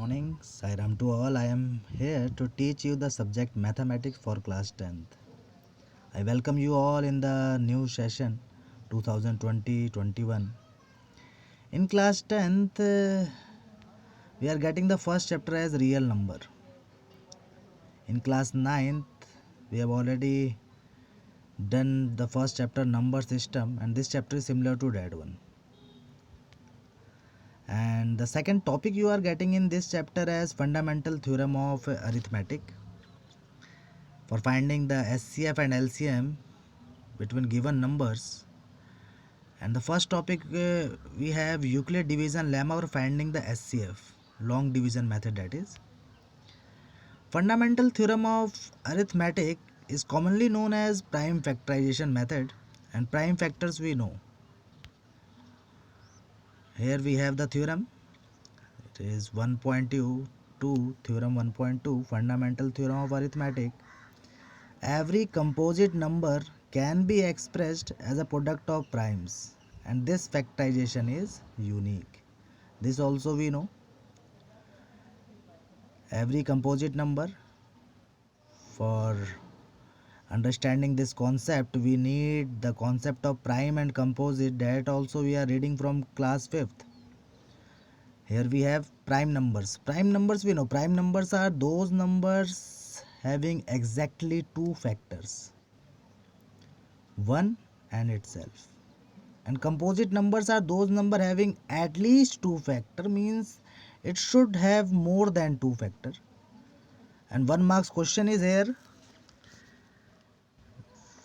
morning. Sairam to all. I am here to teach you the subject mathematics for class 10th. I welcome you all in the new session 2020-21. In class 10th, we are getting the first chapter as real number. In class 9th, we have already done the first chapter number system, and this chapter is similar to that one. And the second topic you are getting in this chapter as fundamental theorem of arithmetic for finding the SCF and LCM between given numbers. And the first topic we have Euclid division lemma for finding the SCF, long division method, that is. Fundamental theorem of arithmetic is commonly known as prime factorization method, and prime factors we know. Here we have the theorem. It is 1.2 theorem 1.2 fundamental theorem of arithmetic. Every composite number can be expressed as a product of primes, and this factorization is unique. This also we know. Every composite number, for understanding this concept we need the concept of prime and composite, that also we are reading from class 5th. Here we have prime numbers. Prime numbers we know. Prime numbers are those numbers having exactly two factors, 1 and itself. And composite numbers are those number having at least two factor, means it should have more than two factor. And 1 marks question is here.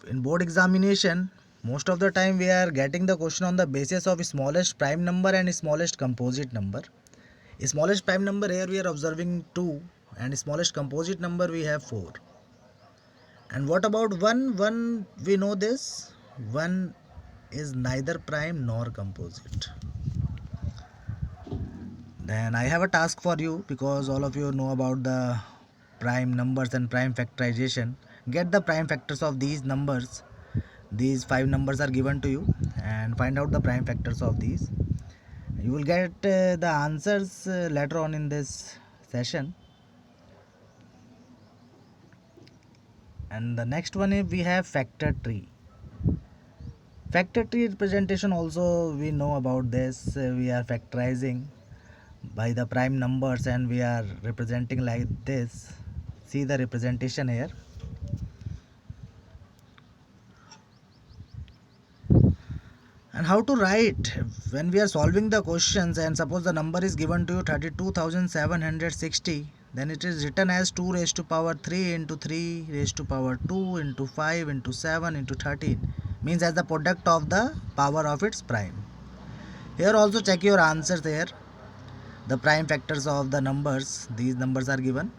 In board examination, most of the time we are getting the question on the basis of smallest prime number and smallest composite number. Smallest prime number here we are observing 2, and smallest composite number we have 4. And what about 1? 1 we know this. 1 is neither prime nor composite. Then I have a task for you, because all of you know about the prime numbers and prime factorization. Get the prime factors of these numbers. These 5 numbers are given to you, and find out the prime factors of these. You will get the answers later on in this session. And the next one is we have factor tree. Factor tree representation also we know about this. We are factorizing by the prime numbers and we are representing like this. See the representation here. And how to write when we are solving the questions, and suppose the number is given to you 32,760, then it is written as 2 raised to power 3 into 3 raised to power 2 into 5 into 7 into 13, means as the product of the power of its prime. Here also check your answers there. The prime factors of the numbers, these numbers are given.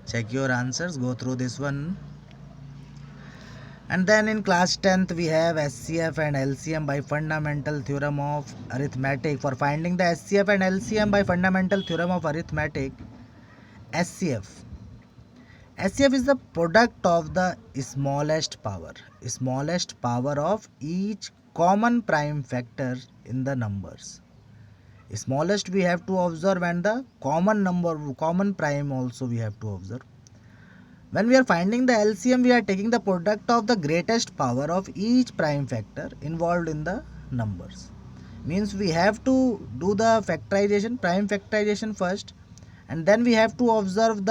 Check your answers, go through this one. And then in class 10th we have SCF and LCM by fundamental theorem of arithmetic. For finding the SCF and LCM by fundamental theorem of arithmetic, SCF is the product of the smallest power of each common prime factor in the numbers. Smallest we have to observe, and the common prime also we have to observe. When we are finding the LCM, we are taking the product of the greatest power of each prime factor involved in the numbers. Means we have to do the factorization, prime factorization first, and then we have to observe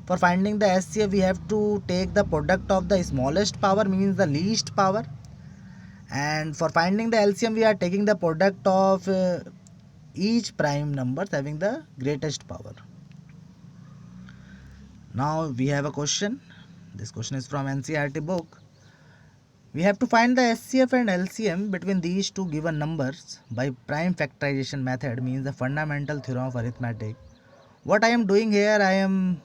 for finding the SCF we have to take the product of the smallest power, means the least power, and for finding the LCM we are taking the product of each prime numbers having the greatest power. Now we have a question. This question is from NCERT book. We have to find the SCF and LCM between these two given numbers by prime factorization method, means the fundamental theorem of arithmetic. What I am doing here, I am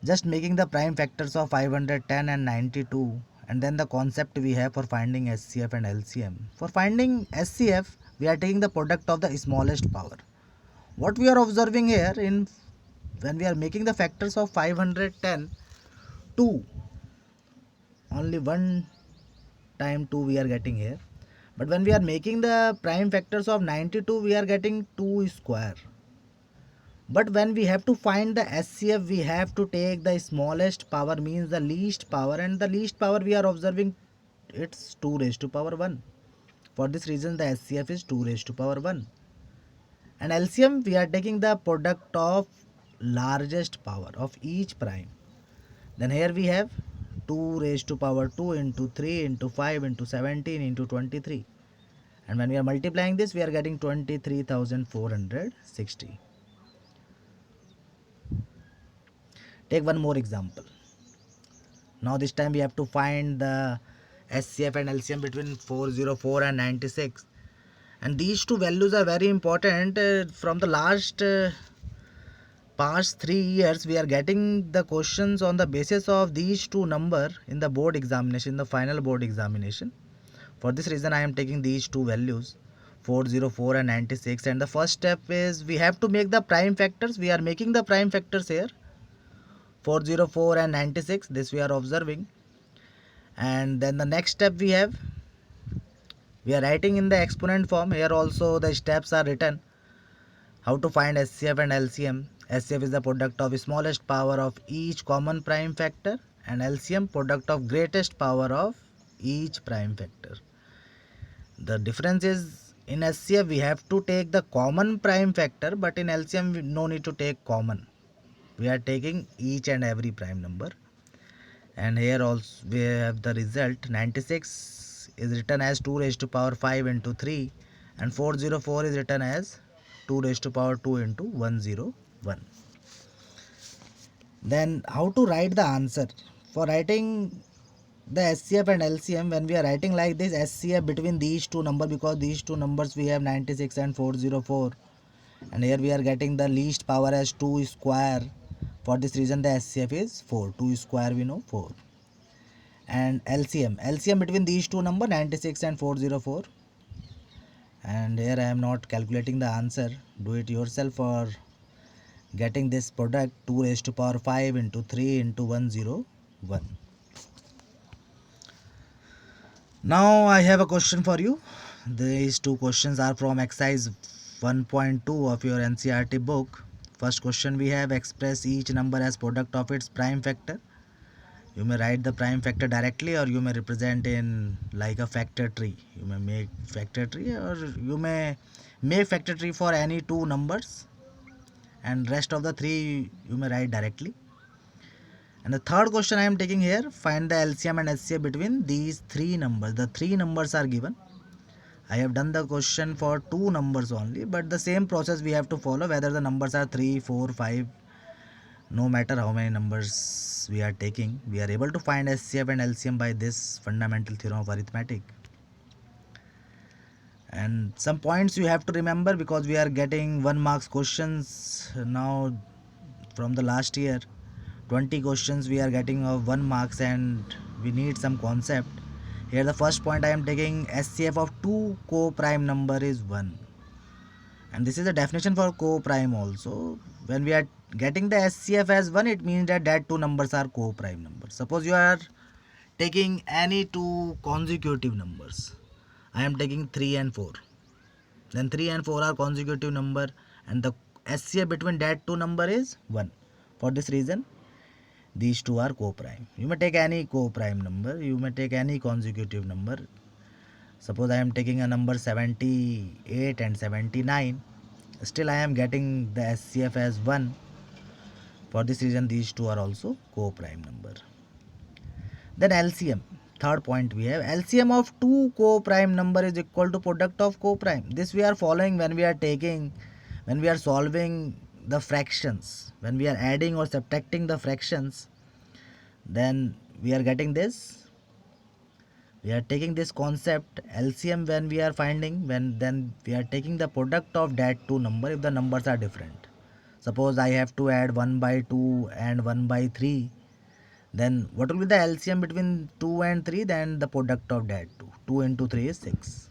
just making the prime factors of 510 and 92, and then the concept we have for finding SCF and LCM. For finding SCF, we are taking the product of the smallest power. What we are observing here, when we are making the factors of 510, 2, only one time 2 we are getting here. But when we are making the prime factors of 92, we are getting 2 square. But when we have to find the SCF, we have to take the smallest power, means the least power, and the least power we are observing, it's 2 raised to power 1. For this reason the SCF is 2 raised to power 1. And LCM, we are taking the product of largest power of each prime. Then here we have 2 raised to power 2 into 3 into 5 into 17 into 23. And when we are multiplying this, we are getting 23,460. Take one more example. Now this time we have to find the SCF and LCM between 404 and 96. And these two values are very important. From the last past 3 years, we are getting the questions on the basis of these two number in the board examination, the final board examination. For this reason I am taking these two values, 404 and 96. And the first step is we have to make the prime factors. We are making the prime factors here, 404 and 96, this we are observing. And then the next step we are writing in the exponent form. Here also the steps are written. How to find SCF and LCM. SCF is the product of smallest power of each common prime factor, and LCM product of greatest power of each prime factor. The difference is, in SCF we have to take the common prime factor, but in LCM we no need to take common. We are taking each and every prime number. And here also we have the result. 96 is written as 2 raised to power 5 into 3, and 404 is written as 2 raised to power 2 into 101. Then how to write the answer? For writing the SCF and LCM, when we are writing like this, SCF between these two numbers, because these two numbers we have 96 and 404, and here we are getting the least power as 2 square. For this reason the SCF is 4. 2 square we know 4. And LCM between these two number, 96 and 404. And here I am not calculating the answer. Do it yourself for getting this product, 2 raised to power 5 into 3 into 101. Now I have a question for you. These two questions are from exercise 1.2 of your NCERT book. First question we have: express each number as product of its prime factor. You may write the prime factor directly, or you may represent in like a factor tree. You may make factor tree, or you may make factor tree for any two numbers, and rest of the three you may write directly. And the third question I am taking here: find the LCM and SCF between these three numbers. The three numbers are given. I have done the question for two numbers only, but the same process we have to follow whether the numbers are 3, 4, 5. No matter how many numbers we are taking, we are able to find SCF and LCM by this fundamental theorem of arithmetic. And some points you have to remember, because we are getting 1 marks questions now from the last year. 20 questions we are getting of 1 marks, and we need some concept. Here the first point I am taking: SCF of two co-prime number is 1. And this is a definition for co-prime also. When we are getting the SCF as 1, it means that two numbers are co-prime numbers. Suppose you are taking any two consecutive numbers. I am taking 3 and 4. Then 3 and 4 are consecutive number, and the SCF between that two number is 1. For this reason these two are co-prime. You may take any co-prime number, you may take any consecutive number. Suppose I am taking a number 78 and 79, still I am getting the SCF as 1. For this reason these two are also co-prime number. Then LCM, third point we have: LCM of two co-prime number is equal to product of co-prime. This we are following when we are solving the fractions. When we are adding or subtracting the fractions, then we are getting this. We are taking this concept LCM when we are finding, then we are taking the product of that two number if the numbers are different. Suppose I have to add 1 by 2 and 1 by 3. Then what will be the LCM between 2 and 3? Then the product of that 2. 2 into 3 is 6.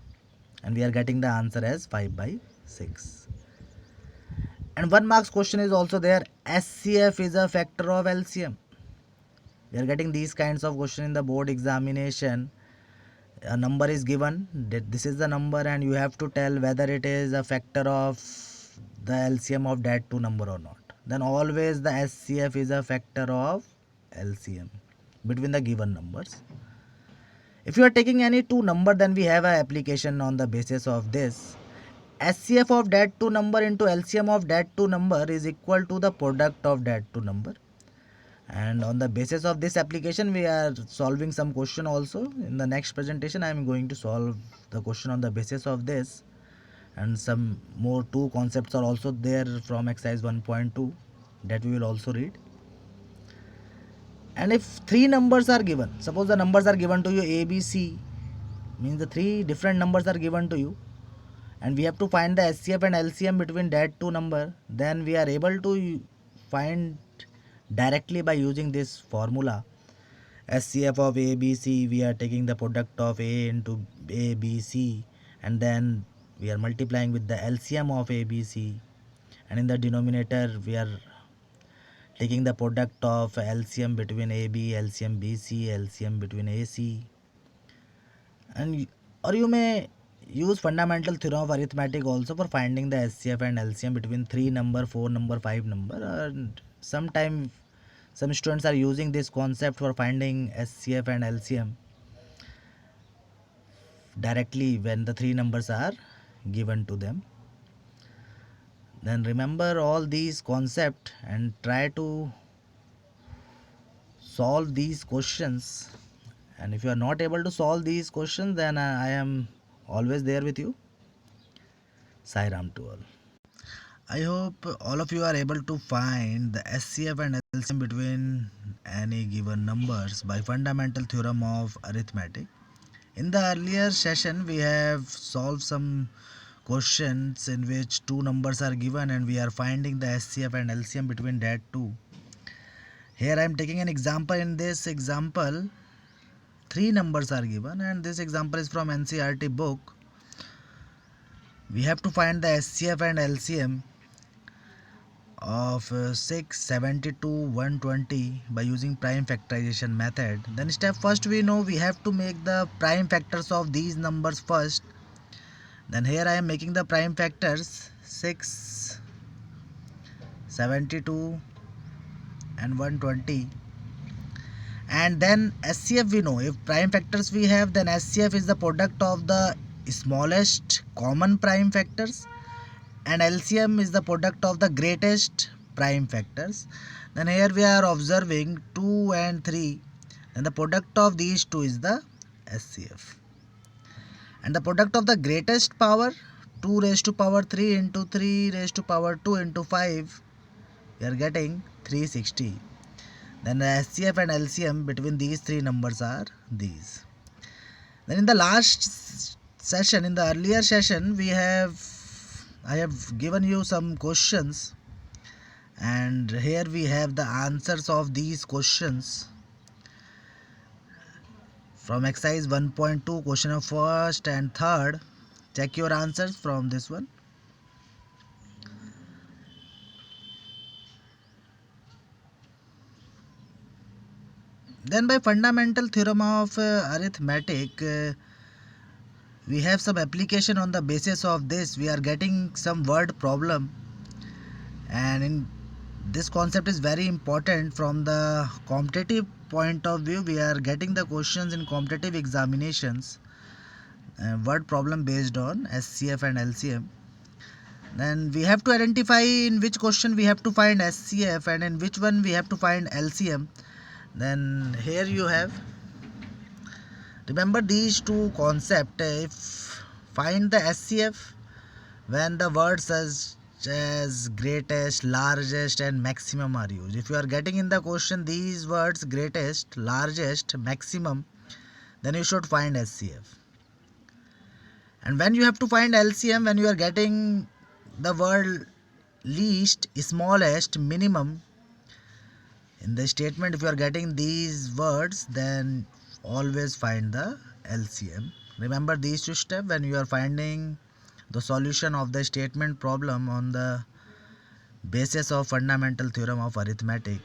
And we are getting the answer as 5 by 6. And 1 marks question is also there: SCF is a factor of LCM. We are getting these kinds of question in the board examination. A number is given, that this is the number, and you have to tell whether it is a factor of the LCM of that two number or not, then always the SCF is a factor of LCM between the given numbers. If you are taking any two number, then we have a application on the basis of this. SCF of that two number into LCM of that two number is equal to the product of that two number. And on the basis of this application, we are solving some question also. In the next presentation, I am going to solve the question on the basis of this, and some more two concepts are also there from exercise 1.2 that we will also read. And if three numbers are given, suppose the numbers are given to you A, B, C, means the three different numbers are given to you, and we have to find the SCF and LCM between that two number, then we are able to find directly by using this formula. SCF of A, B, C, we are taking the product of A into A, B, C, and then we are multiplying with the LCM of A, B, C, and in the denominator we are taking the product of LCM between AB, LCM BC, LCM between AC. And or you may use fundamental theorem of arithmetic also for finding the SCF and LCM between 3 number, 4 number, 5 number. And sometimes some students are using this concept for finding SCF and LCM directly when the three numbers are given to them. Then remember all these concepts and try to solve these questions. And if you are not able to solve these questions, then I am always there with you. Sai Ram to all. I hope all of you are able to find the SCF and LCM between any given numbers by fundamental theorem of arithmetic. In the earlier session, we have solved some questions in which two numbers are given and we are finding the SCF and LCM between that two. Here I am taking an example. In this example, three numbers are given, and this example is from NCERT book. We have to find the SCF and LCM of 6, 72, 120 by using prime factorization method. Then step first, we know we have to make the prime factors of these numbers first. Then here I am making the prime factors 6, 72 and 120. And then SCF we know, if prime factors we have, then SCF is the product of the smallest common prime factors, and LCM is the product of the greatest prime factors. Then here we are observing 2 and 3, and the product of these two is the SCF. And the product of the greatest power, 2 raised to power 3 into 3 raised to power 2 into 5, we are getting 360. Then the SCF and LCM between these three numbers are these. Then in the last session, in the earlier session, I have given you some questions, and here we have the answers of these questions from exercise 1.2, question of first and third. Check your answers from this one. Then by fundamental theorem of arithmetic, we have some application on the basis of this. We are getting some word problem, and in this concept is very important from the competitive point of view. We are getting the questions in competitive examinations, word problem based on SCF and LCM. Then we have to identify in which question we have to find SCF and in which one we have to find LCM. Then here you have, remember these two concepts. If find the SCF when the words such as greatest, largest and maximum are used. If you are getting in the question these words greatest, largest, maximum, then you should find SCF. And when you have to find LCM, when you are getting the word least, smallest, minimum in the statement, if you are getting these words, then always find the LCM. Remember these two steps when you are finding the solution of the statement problem on the basis of fundamental theorem of arithmetic.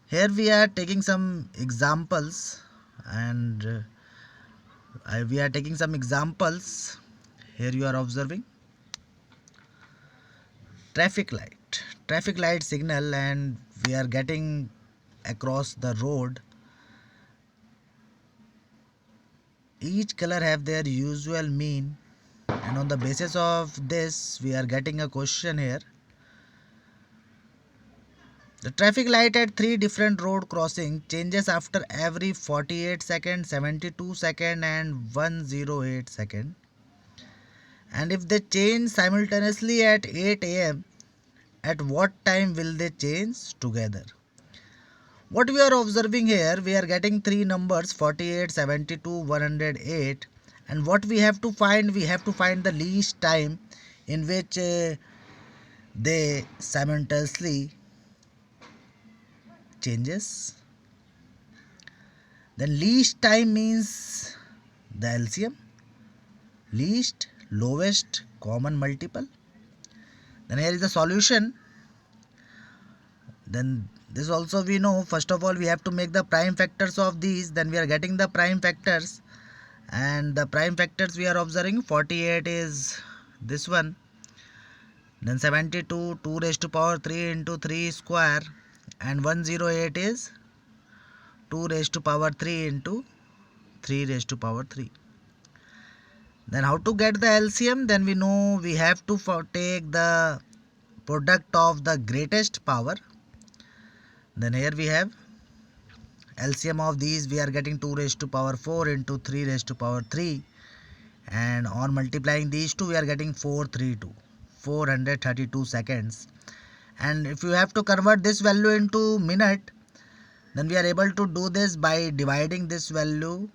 Here we are taking some examples, and we are taking some examples. Here you are observing. traffic light signal, and we are getting across the road. Each color have their usual mean, and on the basis of this we are getting a question here. The traffic light at three different road crossing changes after every 48 seconds, 72 seconds and 108 seconds. And if they change simultaneously at 8 am, at what time will they change together? What we are observing here, we are getting three numbers 48, 72, 108, and what we have to find, we have to find the least time in which they simultaneously changes. Then least time means the LCM, least, lowest common multiple. Then here is the solution. Then this also we know, first of all we have to make the prime factors of these, then we are getting the prime factors, and the prime factors we are observing 48 is this one, then 72 2 raised to power 3 into 3 square, and 108 is 2 raised to power 3 into 3 raised to power 3. Then how to get the LCM? Then we know we have to take the product of the greatest power. Then here we have LCM of these, we are getting 2 raised to power 4 into 3 raised to power 3, and on multiplying these two we are getting 432 seconds. And if you have to convert this value into minute, then we are able to do this by dividing this value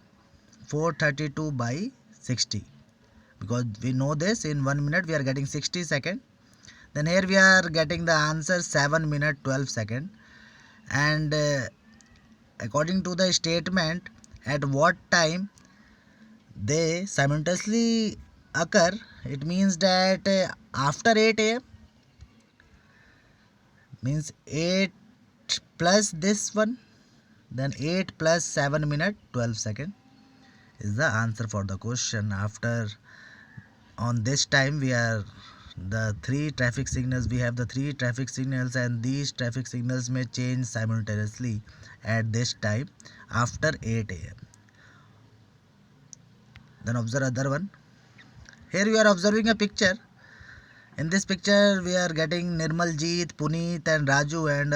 432 by 60, because we know this in 1 minute we are getting 60 seconds. Then here we are getting the answer 7 minutes 12 seconds. And according to the statement, at what time they simultaneously occur, it means that after 8 am, means 8 plus this one, then 8 plus 7 minutes 12 seconds is the answer for the question. After on this time we are the three traffic signals, we have the three traffic signals, and these traffic signals may change simultaneously at this time after 8 am. Then observe other one. Here you are observing a picture. In this picture we are getting Nirmaljeet, Puneet and Raju, and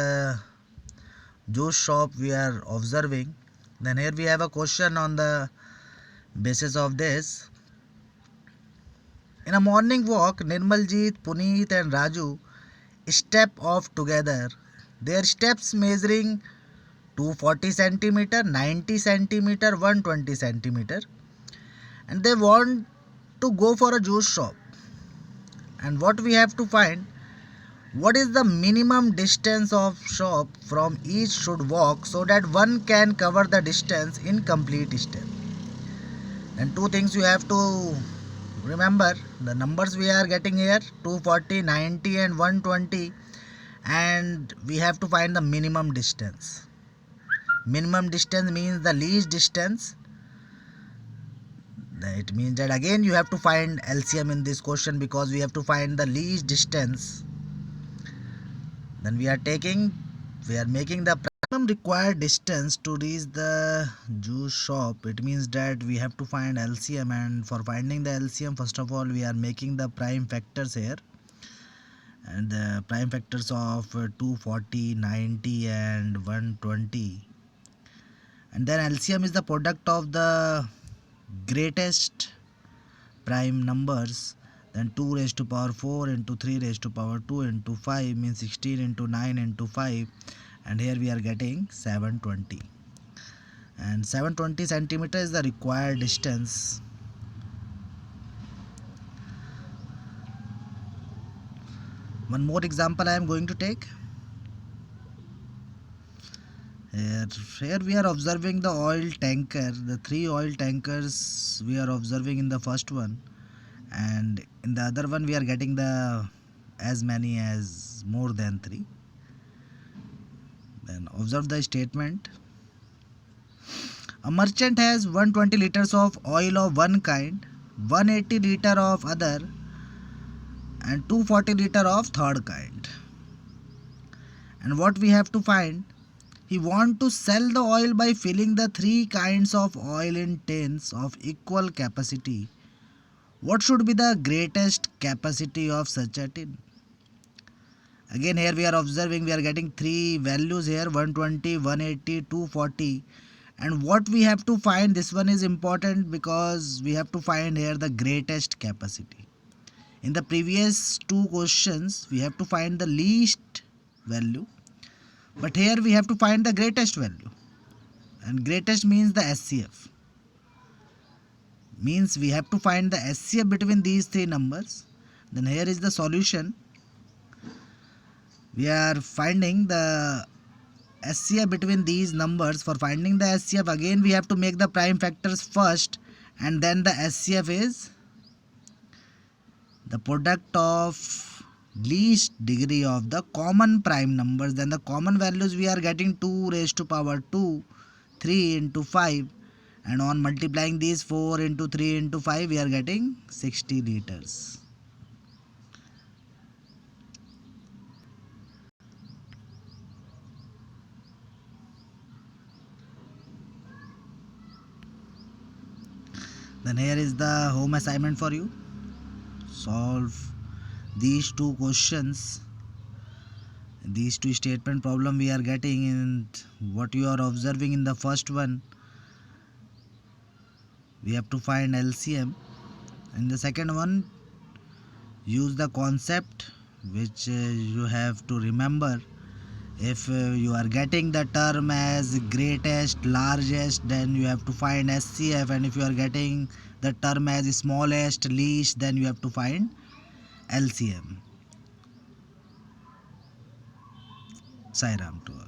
juice shop we are observing. Then here we have a question on the basis of this. In a morning walk, Nirmaljeet, Puneet and Raju step off together. Their steps measuring 240 centimeter, 90 centimeter, 120 centimeter, and they want to go for a juice shop. And what we have to find, what is the minimum distance of shop from each should walk so that one can cover the distance in complete step. And two things you have to remember, the numbers we are getting here 240, 90 and 120, and we have to find the minimum distance. Minimum distance means the least distance. It means that again you have to find LCM in this question, because we have to find the least distance. Then we are making the minimum required distance to reach the juice shop. It means that we have to find LCM, and for finding the LCM, first of all we are making the prime factors here, and the prime factors of 240, 90 and 120, and then LCM is the product of the greatest prime numbers. Then 2 raised to power 4 into 3 raised to power 2 into 5 means 16 into 9 into 5, and here we are getting 720, and 720 centimeter is the required distance. One more example I am going to take. Here we are observing the oil tanker, the three oil tankers we are observing in the first one, and in the other one we are getting the as many as more than 3. Then observe the statement. A merchant has 120 liters of oil of one kind, 180 liter of other, and 240 liter of third kind. And what we have to find, he want to sell the oil by filling the three kinds of oil in tins of equal capacity. What should be the greatest capacity of such a tin? Again here we are observing, we are getting three values here, 120, 180, 240. And what we have to find, this one is important because we have to find here the greatest capacity. In the previous two questions we have to find the least value, but here we have to find the greatest value, and greatest means the SCF. Means we have to find the SCF between these three numbers. Then here is the solution. We are finding the SCF between these numbers. For finding the SCF, again we have to make the prime factors first, and then the SCF is the product of least degree of the common prime numbers. Then the common values we are getting 2 raised to power 2, 3 into 5, and on multiplying these 4 into 3 into 5 we are getting 60 liters. Then here is the home assignment for you. Solve these two questions, these two statement problem we are getting, and what you are observing in the first one, we have to find LCM. In the second one, use the concept which you have to remember. If you are getting the term as greatest, largest, then you have to find SCF, and if you are getting the term as smallest, least, then you have to find LCM. Sai Ram to all.